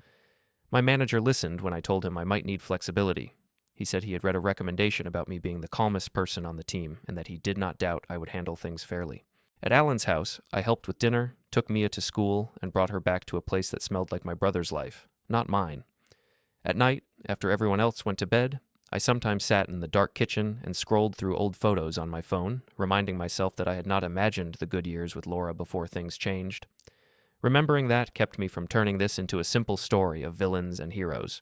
My manager listened when I told him I might need flexibility. He said he had read a recommendation about me being the calmest person on the team and that he did not doubt I would handle things fairly. At Alan's house, I helped with dinner, took Mia to school, and brought her back to a place that smelled like my brother's life, not mine. At night, after everyone else went to bed, I sometimes sat in the dark kitchen and scrolled through old photos on my phone, reminding myself that I had not imagined the good years with Laura before things changed. Remembering that kept me from turning this into a simple story of villains and heroes.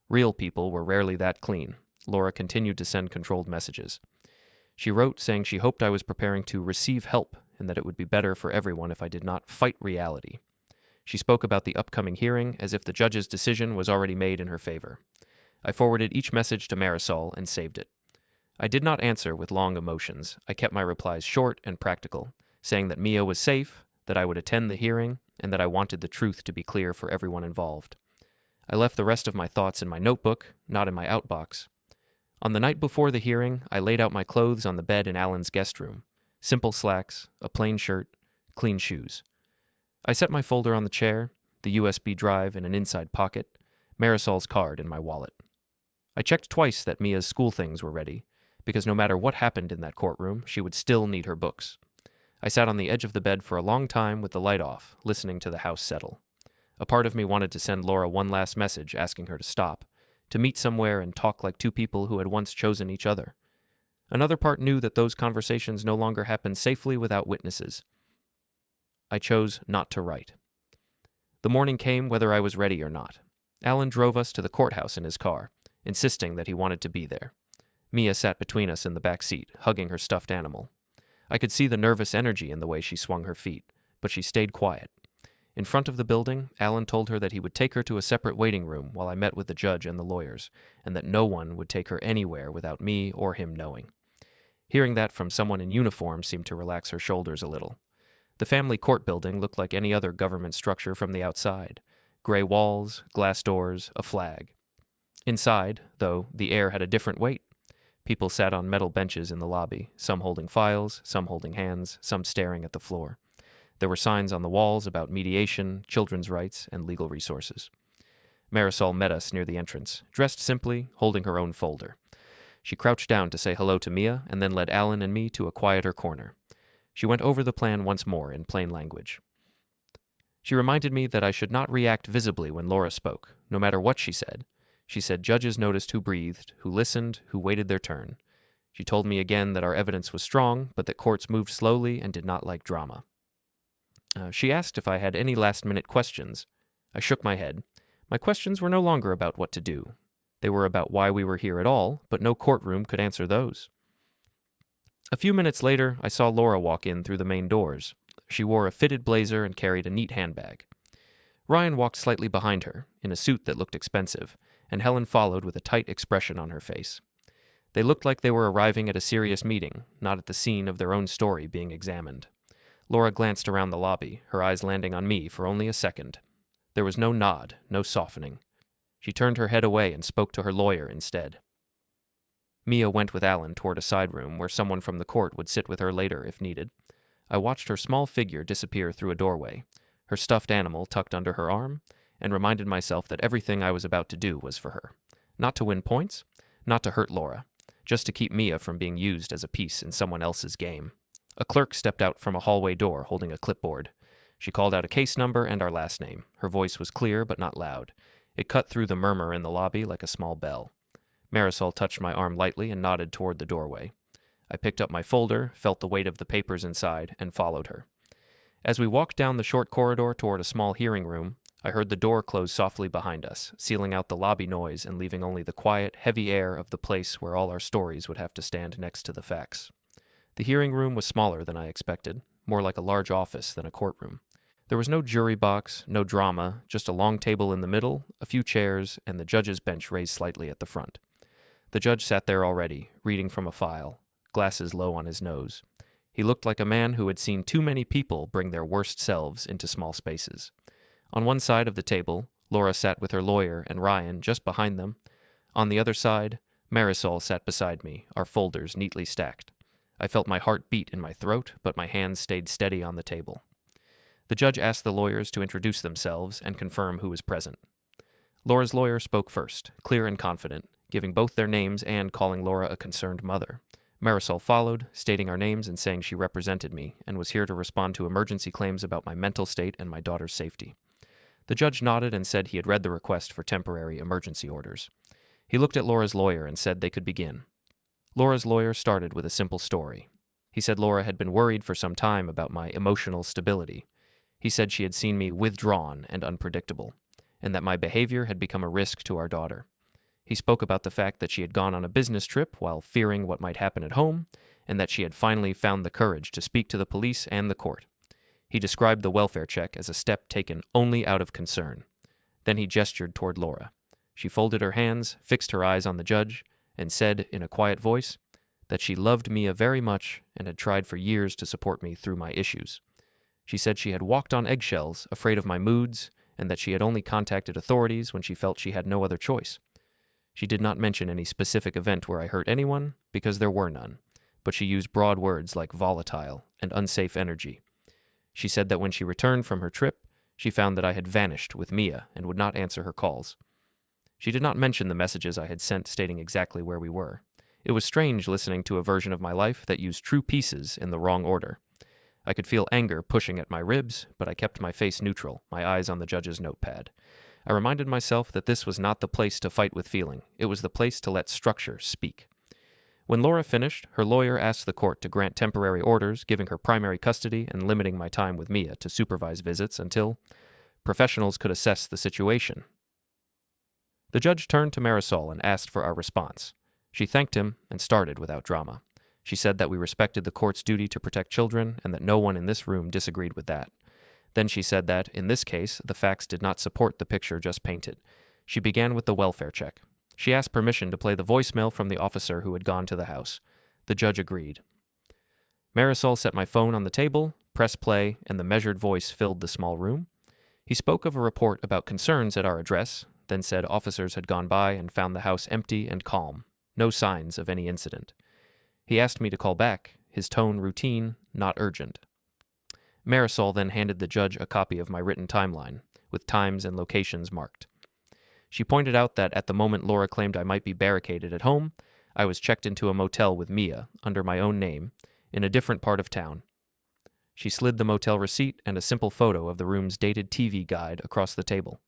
Real people were rarely that clean. Laura continued to send controlled messages. She wrote saying she hoped I was preparing to receive help and that it would be better for everyone if I did not fight reality. She spoke about the upcoming hearing as if the judge's decision was already made in her favor. I forwarded each message to Marisol and saved it. I did not answer with long emotions. I kept my replies short and practical, saying that Mia was safe, that I would attend the hearing, and that I wanted the truth to be clear for everyone involved. I left the rest of my thoughts in my notebook, not in my outbox. On the night before the hearing, I laid out my clothes on the bed in Alan's guest room. Simple slacks, a plain shirt, clean shoes. I set my folder on the chair, the USB drive in an inside pocket, Marisol's card in my wallet. I checked twice that Mia's school things were ready, because no matter what happened in that courtroom, she would still need her books. I sat on the edge of the bed for a long time with the light off, listening to the house settle. A part of me wanted to send Laura one last message asking her to stop, to meet somewhere and talk like two people who had once chosen each other. Another part knew that those conversations no longer happened safely without witnesses. I chose not to write. The morning came whether I was ready or not. Alan drove us to the courthouse in his car, insisting that he wanted to be there. Mia sat between us in the back seat, hugging her stuffed animal. I could see the nervous energy in the way she swung her feet, but she stayed quiet. In front of the building, Alan told her that he would take her to a separate waiting room while I met with the judge and the lawyers, and that no one would take her anywhere without me or him knowing. Hearing that from someone in uniform seemed to relax her shoulders a little. The family court building looked like any other government structure from the outside. Gray walls, glass doors, a flag. Inside, though, the air had a different weight. People sat on metal benches in the lobby, some holding files, some holding hands, some staring at the floor. There were signs on the walls about mediation, children's rights, and legal resources. Marisol met us near the entrance, dressed simply, holding her own folder. She crouched down to say hello to Mia and then led Alan and me to a quieter corner. She went over the plan once more in plain language. She reminded me that I should not react visibly when Laura spoke, no matter what she said. She said judges noticed who breathed, who listened, who waited their turn. She told me again that our evidence was strong, but that courts moved slowly and did not like drama. She asked if I had any last-minute questions. I shook my head. My questions were no longer about what to do. They were about why we were here at all, but no courtroom could answer those. A few minutes later, I saw Laura walk in through the main doors. She wore a fitted blazer and carried a neat handbag. Ryan walked slightly behind her, in a suit that looked expensive, and Helen followed with a tight expression on her face. They looked like they were arriving at a serious meeting, not at the scene of their own story being examined. Laura glanced around the lobby, her eyes landing on me for only a second. There was no nod, no softening. She turned her head away and spoke to her lawyer instead. Mia went with Alan toward a side room where someone from the court would sit with her later if needed. I watched her small figure disappear through a doorway, her stuffed animal tucked under her arm, and reminded myself that everything I was about to do was for her. Not to win points, not to hurt Laura, just to keep Mia from being used as a piece in someone else's game. A clerk stepped out from a hallway door holding a clipboard. She called out a case number and our last name. Her voice was clear but not loud. It cut through the murmur in the lobby like a small bell. Marisol touched my arm lightly and nodded toward the doorway. I picked up my folder, felt the weight of the papers inside, and followed her. As we walked down the short corridor toward a small hearing room, I heard the door close softly behind us, sealing out the lobby noise and leaving only the quiet, heavy air of the place where all our stories would have to stand next to the facts. The hearing room was smaller than I expected, more like a large office than a courtroom. There was no jury box, no drama, just a long table in the middle, a few chairs, and the judge's bench raised slightly at the front. The judge sat there already, reading from a file, glasses low on his nose. He looked like a man who had seen too many people bring their worst selves into small spaces. On one side of the table, Laura sat with her lawyer and Ryan just behind them. On the other side, Marisol sat beside me, our folders neatly stacked. I felt my heart beat in my throat, but my hands stayed steady on the table. The judge asked the lawyers to introduce themselves and confirm who was present. Laura's lawyer spoke first, clear and confident, giving both their names and calling Laura a concerned mother. Marisol followed, stating our names and saying she represented me and was here to respond to emergency claims about my mental state and my daughter's safety. The judge nodded and said he had read the request for temporary emergency orders. He looked at Laura's lawyer and said they could begin. Laura's lawyer started with a simple story. He said Laura had been worried for some time about my emotional stability. He said she had seen me withdrawn and unpredictable, and that my behavior had become a risk to our daughter. He spoke about the fact that she had gone on a business trip while fearing what might happen at home, and that she had finally found the courage to speak to the police and the court. He described the welfare check as a step taken only out of concern. Then he gestured toward Laura. She folded her hands, fixed her eyes on the judge, and said in a quiet voice that she loved Mia very much and had tried for years to support me through my issues. She said she had walked on eggshells, afraid of my moods, and that she had only contacted authorities when she felt she had no other choice. She did not mention any specific event where I hurt anyone, because there were none, but she used broad words like volatile and unsafe energy. She said that when she returned from her trip, she found that I had vanished with Mia and would not answer her calls. She did not mention the messages I had sent stating exactly where we were. It was strange listening to a version of my life that used true pieces in the wrong order. I could feel anger pushing at my ribs, but I kept my face neutral, my eyes on the judge's notepad. I reminded myself that this was not the place to fight with feeling. It was the place to let structure speak. When Laura finished, her lawyer asked the court to grant temporary orders, giving her primary custody and limiting my time with Mia to supervise visits until professionals could assess the situation. The judge turned to Marisol and asked for our response. She thanked him and started without drama. She said that we respected the court's duty to protect children and that no one in this room disagreed with that. Then she said that, in this case, the facts did not support the picture just painted. She began with the welfare check. She asked permission to play the voicemail from the officer who had gone to the house. The judge agreed. Marisol set my phone on the table, pressed play, and the measured voice filled the small room. He spoke of a report about concerns at our address, then said officers had gone by and found the house empty and calm, no signs of any incident. He asked me to call back, his tone routine, not urgent. Marisol then handed the judge a copy of my written timeline, with times and locations marked. She pointed out that at the moment Laura claimed I might be barricaded at home, I was checked into a motel with Mia, under my own name, in a different part of town. She slid the motel receipt and a simple photo of the room's dated TV guide across the table.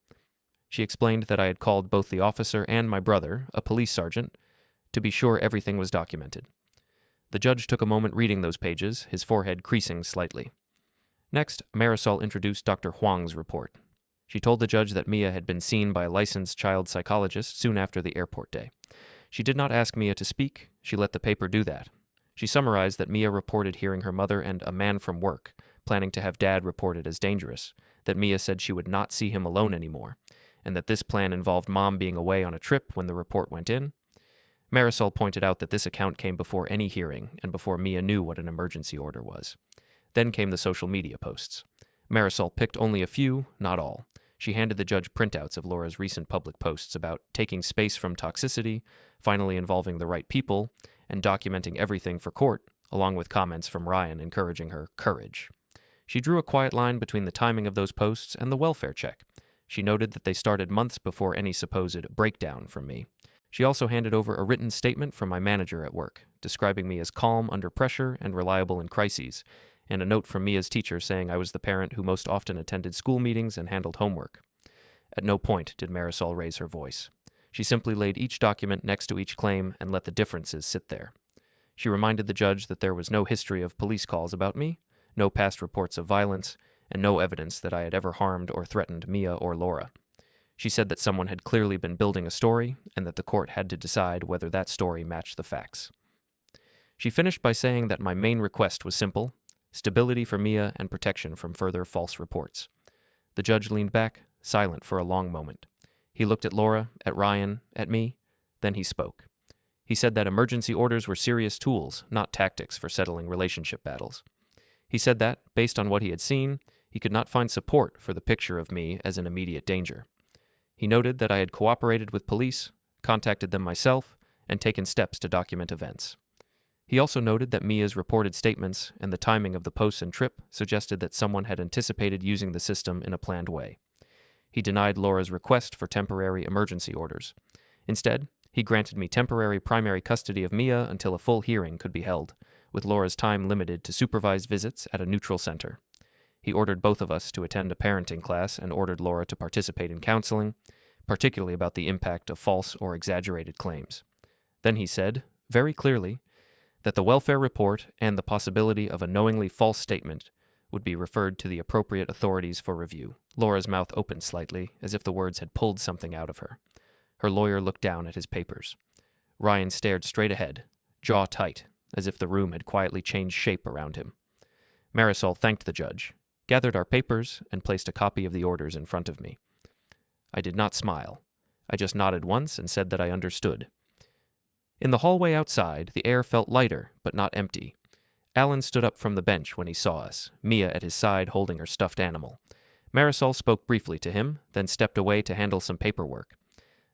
She explained that I had called both the officer and my brother, a police sergeant, to be sure everything was documented. The judge took a moment reading those pages, his forehead creasing slightly. Next, Marisol introduced Dr. Huang's report. She told the judge that Mia had been seen by a licensed child psychologist soon after the airport day. She did not ask Mia to speak, she let the paper do that. She summarized that Mia reported hearing her mother and a man from work, planning to have Dad reported as dangerous, that Mia said she would not see him alone anymore, and that this plan involved Mom being away on a trip when the report went in. Marisol pointed out that this account came before any hearing and before Mia knew what an emergency order was. Then came the social media posts. Marisol picked only a few, not all. She handed the judge printouts of Laura's recent public posts about taking space from toxicity, finally involving the right people, and documenting everything for court, along with comments from Ryan encouraging her courage. She drew a quiet line between the timing of those posts and the welfare check. She noted that they started months before any supposed breakdown from me. She also handed over a written statement from my manager at work, describing me as calm under pressure and reliable in crises, and a note from Mia's teacher saying I was the parent who most often attended school meetings and handled homework. At no point did Marisol raise her voice. She simply laid each document next to each claim and let the differences sit there. She reminded the judge that there was no history of police calls about me, no past reports of violence, and no evidence that I had ever harmed or threatened Mia or Laura. She said that someone had clearly been building a story and that the court had to decide whether that story matched the facts. She finished by saying that my main request was simple: stability for Mia and protection from further false reports. The judge leaned back, silent for a long moment. He looked at Laura, at Ryan, at me, then he spoke. He said that emergency orders were serious tools, not tactics for settling relationship battles. He said that, based on what he had seen, he could not find support for the picture of me as an immediate danger. He noted that I had cooperated with police, contacted them myself, and taken steps to document events. He also noted that Mia's reported statements and the timing of the posts and trip suggested that someone had anticipated using the system in a planned way. He denied Laura's request for temporary emergency orders. Instead, he granted me temporary primary custody of Mia until a full hearing could be held, with Laura's time limited to supervised visits at a neutral center. He ordered both of us to attend a parenting class and ordered Laura to participate in counseling, particularly about the impact of false or exaggerated claims. Then he said, very clearly, that the welfare report and the possibility of a knowingly false statement would be referred to the appropriate authorities for review. Laura's mouth opened slightly, as if the words had pulled something out of her. Her lawyer looked down at his papers. Ryan stared straight ahead, jaw tight, as if the room had quietly changed shape around him. Marisol thanked the judge, gathered our papers, and placed a copy of the orders in front of me. I did not smile. I just nodded once and said that I understood. In the hallway outside, the air felt lighter, but not empty. Alan stood up from the bench when he saw us, Mia at his side holding her stuffed animal. Marisol spoke briefly to him, then stepped away to handle some paperwork.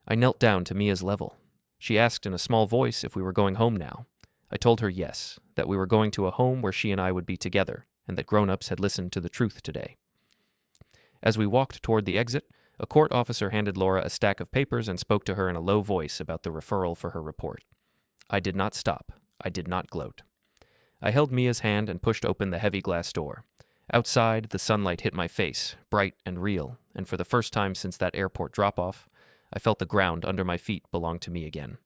I knelt down to Mia's level. She asked in a small voice if we were going home now. I told her yes, that we were going to a home where she and I would be together, and that grown-ups had listened to the truth today. As we walked toward the exit, a court officer handed Laura a stack of papers and spoke to her in a low voice about the referral for her report. I did not stop. I did not gloat. I held Mia's hand and pushed open the heavy glass door. Outside, the sunlight hit my face, bright and real, and for the first time since that airport drop-off, I felt the ground under my feet belonged to me again.